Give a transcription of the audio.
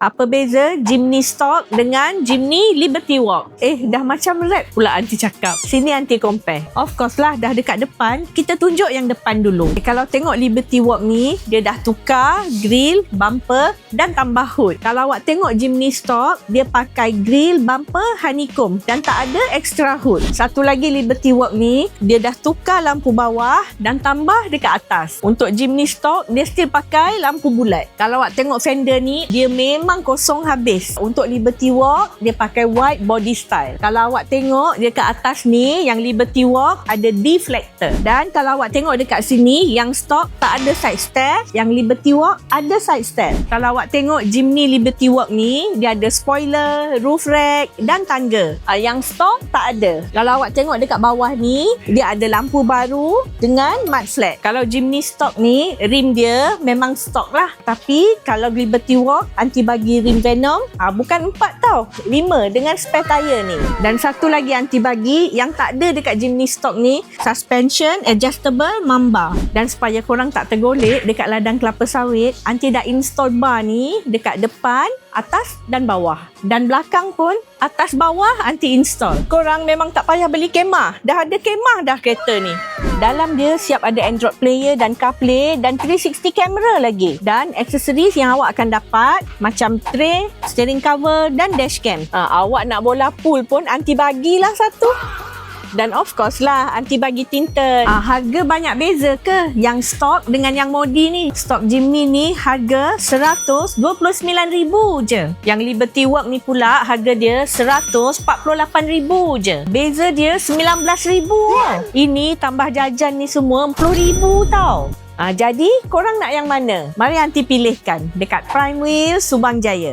Apa beza Jimny Stock dengan Jimny Liberty Walk? Dah macam rap pula Aunty cakap. Sini Aunty compare. Of course lah, dah dekat depan, kita tunjuk yang depan dulu. Kalau tengok Liberty Walk ni, dia dah tukar grill, bumper dan tambah hood. Kalau awak tengok Jimny Stock, dia pakai grill, bumper, honeycomb dan tak ada extra hood. Satu lagi Liberty Walk ni, dia dah tukar lampu bawah dan tambah dekat atas. Untuk Jimny Stock, dia still pakai lampu bulat. Kalau awak tengok fender ni, dia memang kosong habis. Untuk Liberty Walk, dia pakai wide body style. Kalau awak tengok dekat atas ni, yang Liberty Walk ada deflector. Dan kalau awak tengok dekat sini, yang stock tak ada side stairs, yang Liberty Walk ada side stairs. Kalau awak tengok Jimny Liberty Walk ni, dia ada spoiler, roof rack dan tangga. Yang stock tak ada. Kalau awak tengok dekat bawah ni, dia ada lampu baru dengan mud flat. Kalau Jimny Stock ni, rim dia memang stock lah. Tapi kalau Liberty Walk, Aunty bagi rim Venom, bukan 4 tau, 5 dengan spare tire ni. Dan satu lagi Aunty bagi yang tak ada dekat Jimny Stock ni, suspension adjustable mamba. Dan supaya korang tak tergolek dekat ladang kelapa sawit, Aunty dah install bar ni dekat depan, atas dan bawah. Dan belakang pun atas bawah Aunty install. Korang memang tak payah beli kemah. Dah ada kemah dah kereta ni. Dalam dia siap ada Android player dan CarPlay dan 360 camera lagi. Dan aksesoris yang awak akan dapat macam tray, steering cover dan dashcam. Awak nak bola pool pun Aunty bagilah satu. Dan of course lah, Aunty bagi tinted. Harga banyak beza ke? Yang stock dengan yang modi ni. Stock Jimny ni harga RM129,000 je. Yang Liberty Walk ni pula harga dia RM148,000 je. Beza dia RM19,000. Ini tambah jajan ni semua RM10,000 tau. Jadi korang nak yang mana? Mari Aunty pilihkan dekat Prime Wheels Subang Jaya.